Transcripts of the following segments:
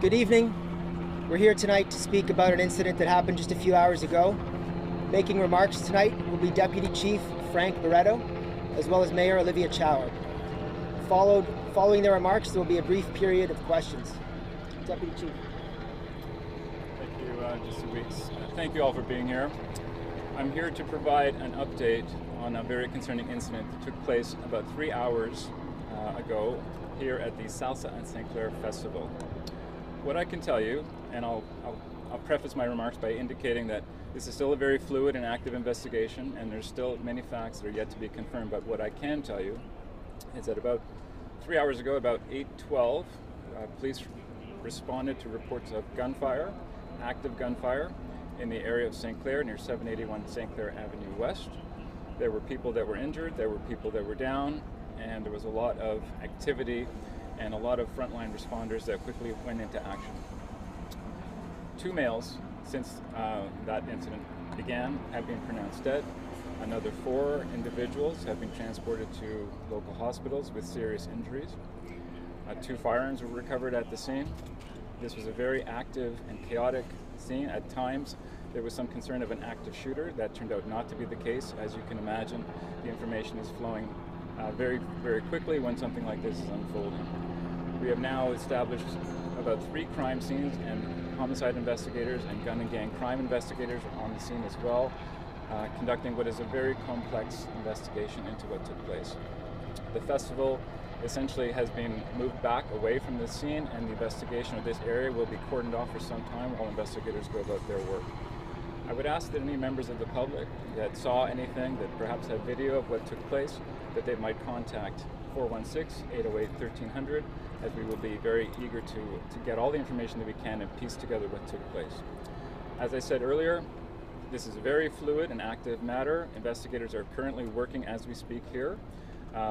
Good evening. We're here tonight to speak about an incident that happened just a few hours ago. Making remarks tonight will be Deputy Chief Frank Barreto, as well as Mayor Olivia Chow. Following their remarks, there will be a brief period of questions. Deputy Chief. Thank you, just 2 weeks. Thank you all for being here. I'm here to provide an update on a very concerning incident that took place about 3 hours ago here at the Salsa and St. Clair Festival. What I can tell you, and I'll preface my remarks by indicating that this is still a very fluid and active investigation, and there's still many facts that are yet to be confirmed. But what I can tell you is that about 3 hours ago, about 8:12, police responded to reports of gunfire, active gunfire, in the area of St. Clair near 781 St. Clair Avenue West. There were people that were injured, there were people that were down, and there was a lot of activity and a lot of frontline responders that quickly went into action. 2 males, since that incident began, have been pronounced dead. Another 4 individuals have been transported to local hospitals with serious injuries. 2 firearms were recovered at the scene. This was a very active and chaotic scene. At times, there was some concern of an active shooter. That turned out not to be the case. As you can imagine, the information is flowing very, very quickly when something like this is unfolding. We have now established about 3 crime scenes, and homicide investigators and gun and gang crime investigators are on the scene as well, conducting what is a very complex investigation into what took place. The festival essentially has been moved back away from the scene, and the investigation of this area will be cordoned off for some time while investigators go about their work. I would ask that any members of the public that saw anything, that perhaps have video of what took place, that they might contact 416-808-1300, as we will be very eager to get all the information that we can and piece together what took place. As I said earlier, this is a very fluid and active matter. Investigators are currently working as we speak here.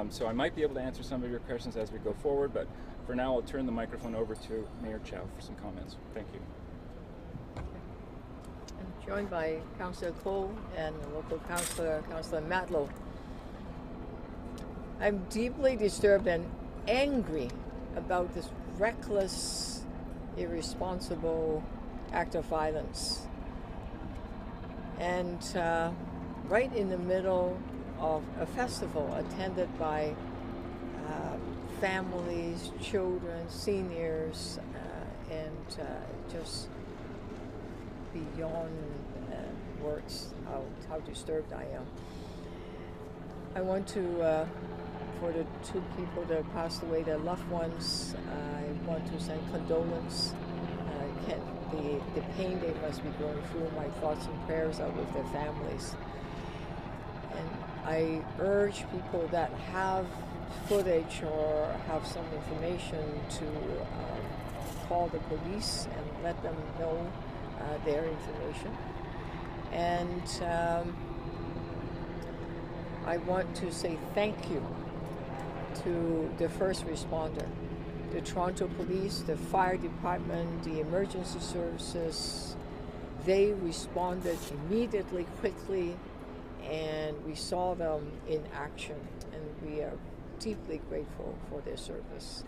So I might be able to answer some of your questions as we go forward, but for now I'll turn the microphone over to Mayor Chow for some comments. Thank you. I'm joined by Councillor Cole and the local councillor, Councillor Matlow. I'm deeply disturbed and angry about this reckless, irresponsible act of violence. And right in the middle of a festival attended by families, children, seniors, and just beyond words how disturbed I am. I want to, for the 2 people that passed away, their loved ones, I want to send condolence. The pain they must be going through, my thoughts and prayers are with their families. And I urge people that have footage or have some information to call the police and let them know their information. And I want to say thank you to the first responder, the Toronto Police, the fire department, the emergency services. They responded immediately, quickly, and we saw them in action, and we are deeply grateful for their service.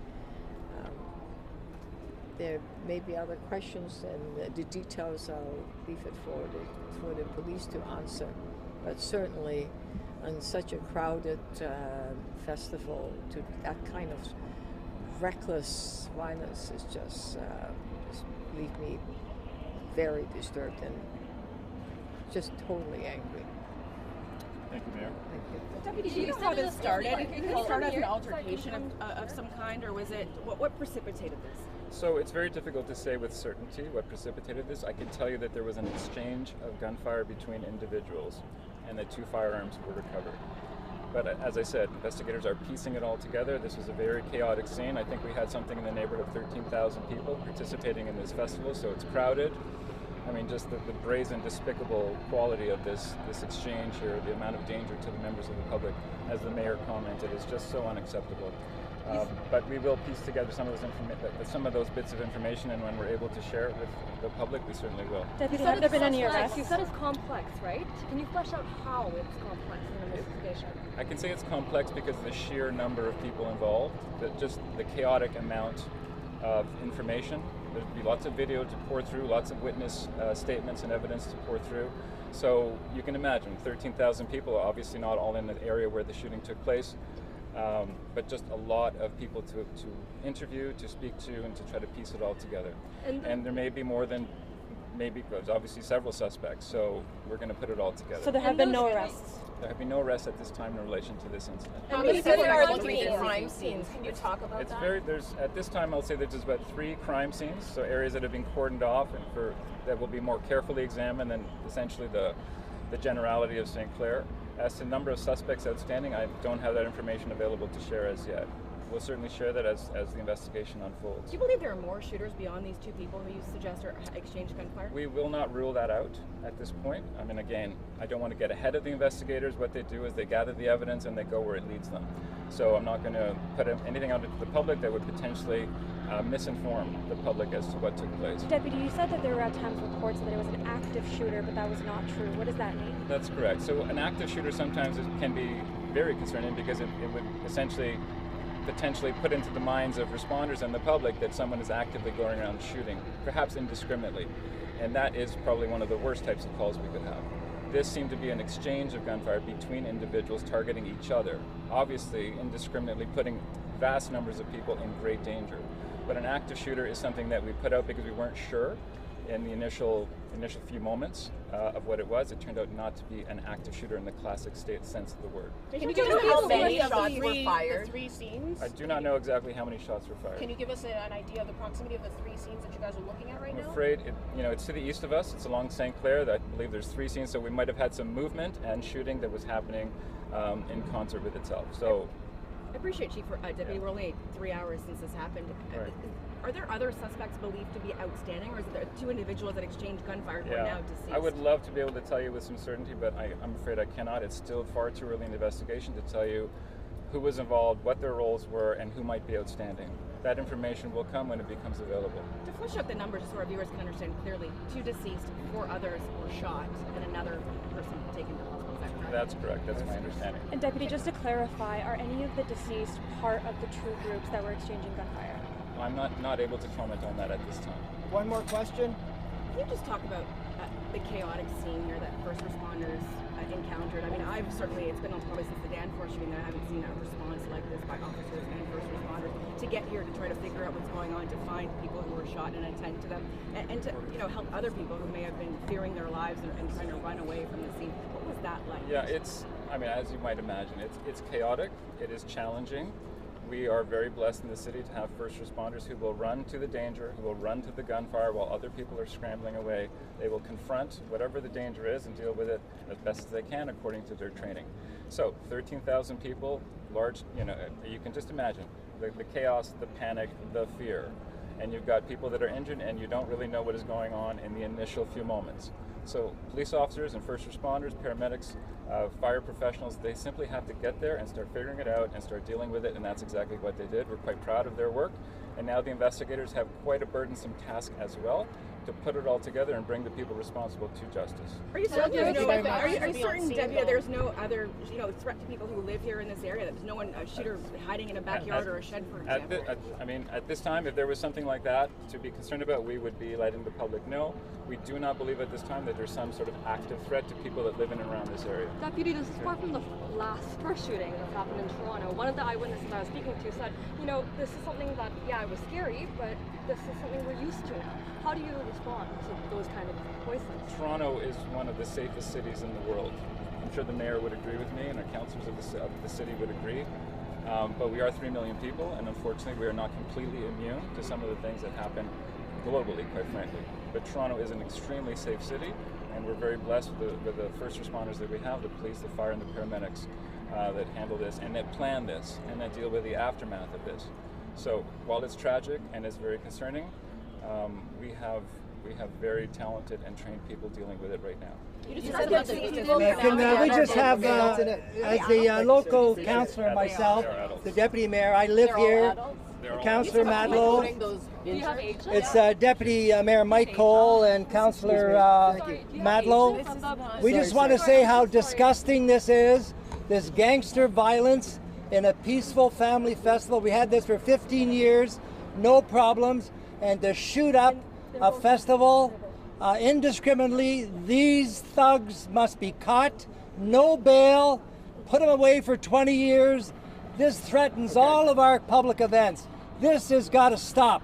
There may be other questions, and the details I'll leave it for the police to answer, but certainly on such a crowded festival, to that kind of reckless violence is just leave me very disturbed and just totally angry. Thank you, Mayor. Thank you. Deputy, do you know how this started? Did it start as an altercation of some kind, or was it what precipitated this? So it's very difficult to say with certainty what precipitated this. I can tell you that there was an exchange of gunfire between individuals, and that 2 firearms were recovered. But as I said, investigators are piecing it all together. This was a very chaotic scene. I think we had something in the neighborhood of 13,000 people participating in this festival, so it's crowded. I mean, just the brazen, despicable quality of this exchange here, the amount of danger to the members of the public, as the mayor commented, is just so unacceptable. But we will piece together some of those bits of information, and when we're able to share it with the public, we certainly will. Deputy, have there been any arrests? You said it's complex, right? Can you flesh out how it's complex in an investigation? I can say it's complex because of the sheer number of people involved, just the chaotic amount of information There'd be lots of video to pour through, lots of witness statements and evidence to pour through. So you can imagine 13,000 people, obviously not all in the area where the shooting took place, but just a lot of people to interview, to speak to, and to try to piece it all together. And there may be more than, there's obviously several suspects, so we're going to put it all together. So there have been no arrests? There have been no arrests at this time in relation to this incident. How many people are looking at crime scenes? Can you talk about It's that? there's at this time I'll say there's just about 3 crime scenes, so areas that have been cordoned off and that will be more carefully examined than essentially the generality of St. Clair. As to the number of suspects outstanding, I don't have that information available to share as yet. We'll certainly share that as the investigation unfolds. Do you believe there are more shooters beyond these 2 people who you suggest are exchanged gunfire? We will not rule that out at this point. I mean, again, I don't want to get ahead of the investigators. What they do is they gather the evidence and they go where it leads them. So I'm not going to put anything out into the public that would potentially misinform the public as to what took place. Deputy, you said that there were at times reports that it was an active shooter, but that was not true. What does that mean? That's correct. So an active shooter sometimes can be very concerning because it would essentially potentially put into the minds of responders and the public that someone is actively going around shooting, perhaps indiscriminately. And that is probably one of the worst types of calls we could have. This seemed to be an exchange of gunfire between individuals targeting each other, obviously indiscriminately putting vast numbers of people in great danger. But an active shooter is something that we put out because we weren't sure in the initial few moments of what it was. It turned out not to be an active shooter in the classic sense of the word. Can you give us how many shots were fired? The 3 scenes? I do not know exactly how many shots were fired. Can you give us an idea of the proximity of the 3 scenes that you guys are looking at right now? I'm afraid it's to the east of us. It's along St. Clair. I believe there's 3 scenes, so we might have had some movement and shooting that was happening in concert with itself. So, I appreciate, Chief. Deputy, we're only 3 hours since this happened. Right. Are there other suspects believed to be outstanding, or is it there 2 individuals that exchanged gunfire who are now deceased? I would love to be able to tell you with some certainty, but I'm afraid I cannot. It's still far too early in the investigation to tell you who was involved, what their roles were, and who might be outstanding. That information will come when it becomes available. To flesh out the numbers so our viewers can understand clearly, 2 deceased, 4 others were shot, and another person taken to hospital. Is that correct? That's correct. That's my understanding. And Deputy, just to clarify, are any of the deceased part of the 2 groups that were exchanging gunfire? I'm not able to comment on that at this time. One more question. Can you just talk about the chaotic scene here that first responders encountered? I mean, it's been probably since the Danforth shooting that I haven't seen a response like this by officers and first responders to get here to try to figure out what's going on, to find people who were shot and attend to them, and to help other people who may have been fearing their lives and trying to run away from the scene. What was that like? Yeah, as you might imagine, it's chaotic. It is challenging. We are very blessed in the city to have first responders who will run to the danger, who will run to the gunfire while other people are scrambling away. They will confront whatever the danger is and deal with it as best as they can according to their training. So 13,000 people, large, you can just imagine the chaos, the panic, the fear. And you've got people that are injured and you don't really know what is going on in the initial few moments. So police officers and first responders, paramedics, fire professionals, they simply have to get there and start figuring it out and start dealing with it, and that's exactly what they did. We're quite proud of their work, and now the investigators have quite a burdensome task as well to put it all together and bring the people responsible to justice. Are you certain Debbie, there's no other threat to people who live here in this area? That there's no one, a shooter hiding in a backyard or a shed, for example? At this time, if there was something like that to be concerned about, we would be letting the public know. We do not believe at this time that there's some sort of active threat to people that live in and around this area. Deputy, this is far from the first shooting that happened in Toronto. One of the eyewitnesses I was speaking to said, this is something that, it was scary, but this is something we're used to now. How do you respond to those kind of voices? Toronto is one of the safest cities in the world. I'm sure the mayor would agree with me, and our councillors of the city would agree. But we are 3 million people, and unfortunately we are not completely immune to some of the things that happen globally, quite frankly. But Toronto is an extremely safe city, and we're very blessed with the first responders that we have, the police, the fire, and the paramedics that handle this, and that plan this, and that deal with the aftermath of this. So while it's tragic and it's very concerning, we have very talented and trained people dealing with it right now. Can we just have, as the local councillor myself, the deputy mayor, I live here, Councillor Madlow. Do you have agents? It's Deputy Mayor Mike Cole and Councillor Madlow. We just want to say how disgusting this is, this gangster violence in a peaceful family festival. We had this for 15 years. no problems, and to shoot up a festival indiscriminately. These thugs must be caught, no bail, put them away for 20 years. This threatens all of our public events. This has got to stop.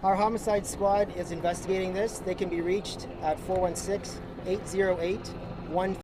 Our homicide squad is investigating this. They can be reached at 416-808-1